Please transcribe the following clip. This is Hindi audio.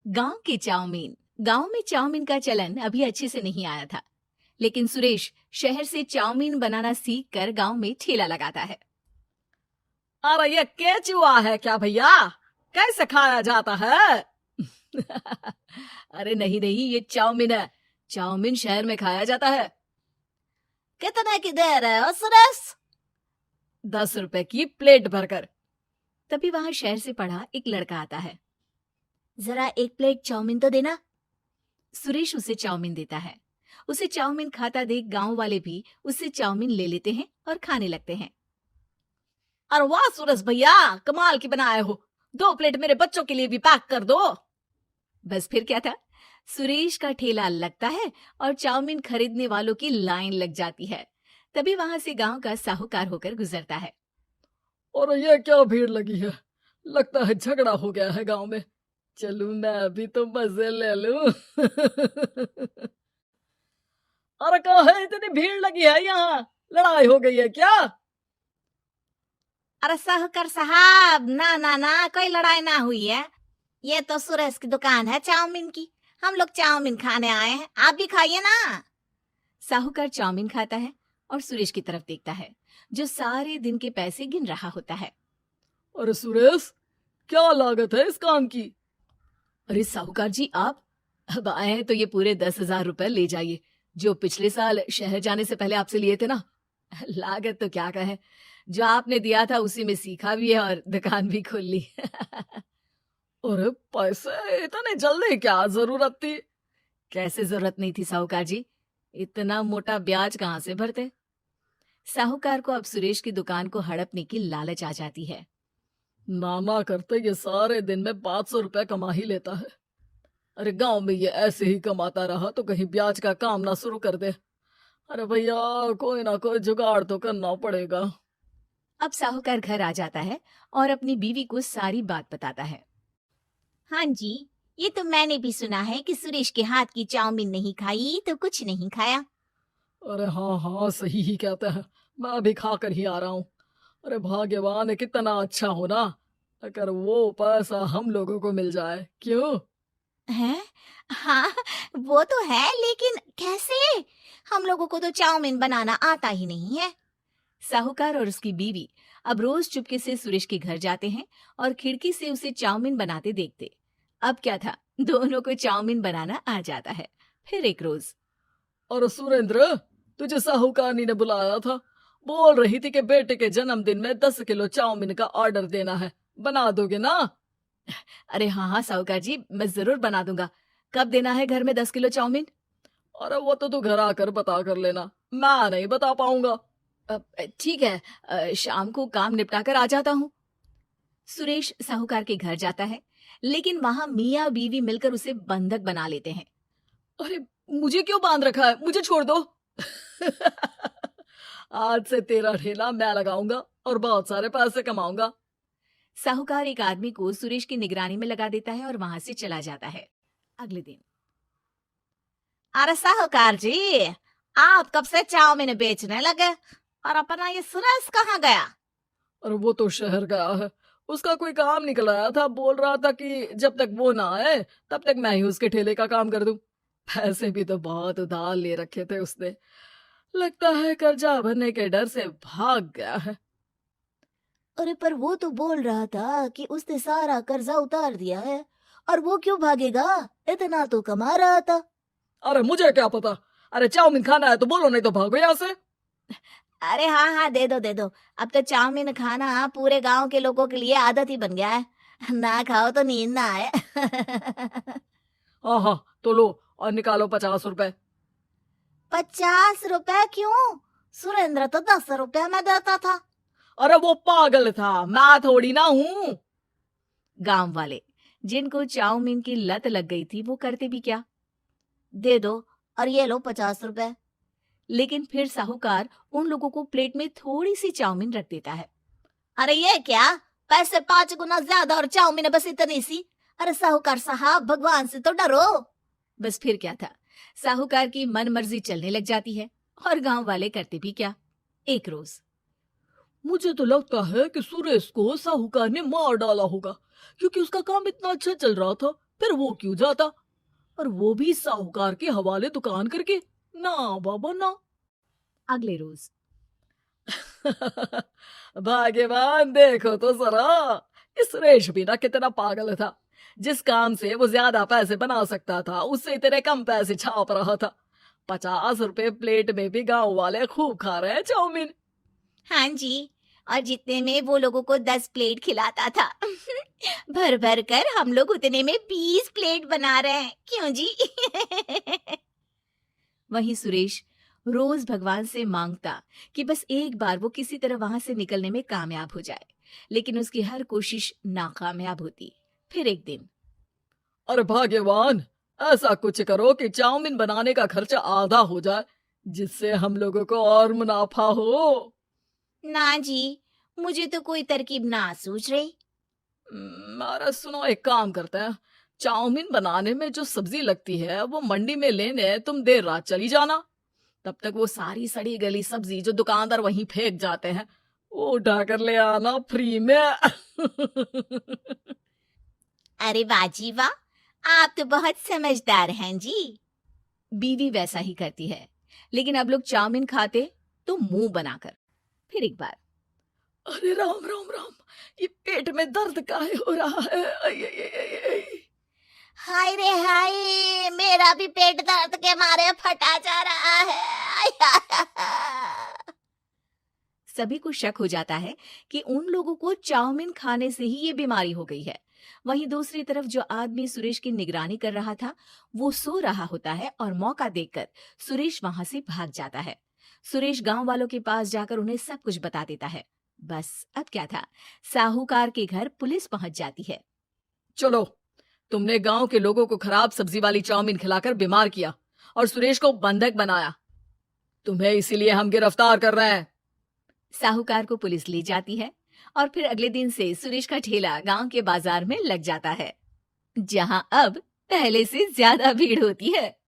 गांव के चाउमीन। गांव में चाउमीन का चलन अभी अच्छे से नहीं आया था, लेकिन सुरेश शहर से चाउमीन बनाना सीख कर गाँव में ठेला लगाता है। अरे ये केचुआ है क्या भैया? कैसे खाया जाता है? अरे नहीं नहीं, ये चाउमीन है। चाउमीन शहर में खाया जाता है। कितने की दे रहे हो सुरेश? 10 रुपए की प्लेट भरकर। तभी वहां शहर से पढ़ा एक लड़का आता है। जरा एक प्लेट चाउमीन तो देना। सुरेश उसे चाउमीन देता है। उसे चाउमीन खाता देख गांव वाले भी उससे चाउमीन ले लेते हैं और खाने लगते हैं। अरे वाह सुरेश भैया, कमाल की बनाए हो। 2 प्लेट मेरे बच्चों के लिए भी पैक कर दो। बस फिर क्या था, सुरेश का ठेला लगता है और चाउमीन खरीदने वालों की लाइन लग जाती है। तभी वहां से गांव का साहूकार होकर गुजरता है। और ये क्या भीड़ लगी है? लगता है झगड़ा हो गया है गांव में। चलूं मैं अभी तो मजे ले लूं। अरे कहाँ है, इतनी भीड़ लगी है यहाँ? लड़ाई हो गई है क्या? अरे साहूकार साहब, ना ना ना, कोई लड़ाई ना हुई है। ये तो सुरेश की दुकान है चाउमीन की। हम लोग चाउमीन खाने आए हैं, आप भी खाइए ना। साहूकार चाउमीन खाता है और सुरेश की तरफ देखता है, जो सारे दिन के पैसे गिन रहा होता है। अरे सुरेश, क्या लागत है इस काम की? अरे साहूकार जी, आप अब आए हैं तो ये पूरे 10,000 रुपए ले जाइए, जो पिछले साल शहर जाने से पहले आपसे लिए थे ना। लागत तो क्या कहे, जो आपने दिया था उसी में सीखा भी है और दुकान भी खोल ली। अरे पैसे इतने जल्दी क्या जरूरत थी? कैसे जरूरत नहीं थी साहूकार जी, इतना मोटा ब्याज कहाँ से भरते। साहूकार को अब सुरेश की दुकान को हड़पने की लालच आ जाती है। नाना करते ये सारे दिन में 500 रुपए कमा ही लेता है। अरे गांव में ये ऐसे ही कमाता रहा तो कहीं ब्याज का काम ना शुरू कर दे। अरे भैया, कोई ना कोई जुगाड़ तो करना पड़ेगा। अब साहूकार घर आ जाता है और अपनी बीवी को सारी बात बताता है। हाँ जी, ये तो मैंने भी सुना है कि सुरेश के हाथ की चाउमीन नहीं खाई तो कुछ नहीं खाया। अरे हाँ हाँ, सही ही कहते हैं। मैं अभी खा कर ही आ रहा हूँ। अरे भाग्यवान है, कितना अच्छा हो ना अगर वो पैसा हम लोगों को मिल जाए। क्यों? है? हाँ, वो तो है, लेकिन कैसे? हम लोगों को तो चाउमीन बनाना आता ही नहीं है। साहूकार और उसकी बीवी अब रोज चुपके से सुरेश के घर जाते हैं और खिड़की से उसे चाउमीन बनाते देखते। अब क्या था, दोनों को चाउमीन बनाना आ जाता है। फिर एक रोज, और सुरेंद्र, तुझे साहूकारनी ने बुलाया था। बोल रही थी कि बेटे के जन्मदिन में 10 किलो चाउमीन का ऑर्डर देना है। बना दोगे ना? अरे हाँ हाँ साहूकार जी, मैं जरूर बना दूंगा। कब देना है घर में 10 किलो चाउमीन? अरे वो तो तू घर आकर बता कर लेना, मैं नहीं बता पाऊंगा। ठीक है, शाम को काम निपटा कर आ जाता हूँ। सुरेश साहूकार के घर जाता है, लेकिन वहां मियाँ बीवी मिलकर उसे बंधक बना लेते हैं। अरे मुझे क्यों बांध रखा है? मुझे छोड़ दो। आज से तेरा ठेला मैं लगाऊंगा और बहुत सारे पैसे कमाऊंगा। साहूकार एक आदमी को सुरेश की निगरानी में लगा देता है और वहां से चला जाता है। अगले दिन, अरे साहूकार जी, आप कब से चाउमीन बेचने लगे? और अपना ये सुरेश कहाँ गया? और वो तो शहर गया है, उसका कोई काम निकल आया था। बोल रहा था कि जब तक वो ना आए तब तक मैं ही उसके ठेले का काम कर दूं। पैसे भी तो बहुत उधार ले रखे थे उसने। लगता है कर्जा भरने के डर से भाग गया है। अरे पर वो तो बोल रहा था कि उसने सारा कर्जा उतार दिया है, और वो क्यों भागेगा? इतना तो कमा रहा था। अरे मुझे क्या पता। अरे चाउमीन खाना है तो बोलो, नहीं तो भागो यहाँ से। अरे हाँ हाँ, दे दो दे दो। अब तो चाउमीन खाना पूरे गांव के लोगों के लिए आदत ही बन गया है। ना खाओ तो नींद ना आए। हाँ हाँ, तो लो और निकालो 50 रुपए। 50 रुपए क्यों? सुरेंद्र तो 10 रुपए में देता था। अरे वो पागल था, मैं थोड़ी ना हूँ। गांव वाले, जिनको चाउमीन की लत लग गई थी, वो करते भी क्या, दे दो और ये लो 50 रुपए। लेकिन फिर साहूकार उन लोगों को प्लेट में थोड़ी सी चाउमीन रख देता है। अरे ये क्या, पैसे 5 गुना ज्यादा और चाउमीन बस इतनी सी? अरे साहूकार साहब, भगवान से तो डरो। बस फिर क्या था, साहूकार की मन मर्जी चलने लग जाती है और गांव वाले करते भी क्या। एक रोज मुझे तो लगता है कि सुरेश को साहूकार ने मार डाला होगा, क्योंकि उसका काम इतना अच्छा चल रहा था, फिर वो क्यों जाता, और वो भी साहूकार के हवाले दुकान करके। ना बाबा ना। अगले रोज भाग्यवान, देखो तो जरा, इस सुरेश भी ना कितना पागल था। जिस काम से वो ज्यादा पैसे बना सकता था, उससे इतने कम पैसे छाप रहा था। 50 रुपए प्लेट में भी गांव वाले खूब खा रहे हैं चाउमीन। हाँ जी, और जितने में वो लोगों को 10 प्लेट खिलाता था भर भर कर हम लोग उतने में 20 प्लेट बना रहे हैं, क्यों जी? वहीं सुरेश रोज भगवान से मांगता कि बस एक बार वो किसी तरह वहां से निकलने में कामयाब हो जाए, लेकिन उसकी हर कोशिश नाकामयाब होती। फिर एक दिन अरे भाग्यवान, ऐसा कुछ करो कि चाउमीन बनाने का खर्चा आधा हो जाए, जिससे हम लोगों को और मुनाफा हो। ना जी, मुझे तो कोई तरकीब ना सूझ रही। अरे सुनो, एक काम करते हैं, चाउमीन बनाने में जो सब्जी लगती है वो मंडी में लेने तुम देर रात चली जाना। तब तक वो सारी सड़ी गली सब्जी जो दुकानदार वहीं फेंक जाते हैं, वो उठा कर ले आना फ्री में। अरे वाह जी वाह, आप तो बहुत समझदार हैं जी। बीवी वैसा ही करती है, लेकिन अब लोग चाउमीन खाते तो मुंह बनाकर। फिर एक बार अरे राम राम राम, ये पेट में दर्द काहे हो रहा है? आई, आई, आई, आई, आई। हाय रे हाय, मेरा भी पेट दर्द के मारे फटा जा रहा है। सभी को शक हो जाता है कि उन लोगों को चाउमीन खाने से ही ये बीमारी हो गई है। वहीं दूसरी तरफ जो आदमी सुरेश की निगरानी कर रहा था, वो सो रहा होता है और मौका देखकर सुरेश वहां से भाग जाता है। सुरेश गांव वालों के पास जाकर उन्हें सब कुछ बता देता है। बस अब क्या था, साहूकार के घर पुलिस पहुंच जाती है। चलो, तुमने गांव के लोगों को खराब सब्जी वाली चाउमीन खिलाकर बीमार किया और सुरेश को बंधक बनाया। तुम्हें इसीलिए हम गिरफ्तार कर रहे हैं। साहूकार को पुलिस ले जाती है और फिर अगले दिन से सुरेश का ठेला गांव के बाजार में लग जाता है, जहां अब पहले से ज्यादा भीड़ होती है।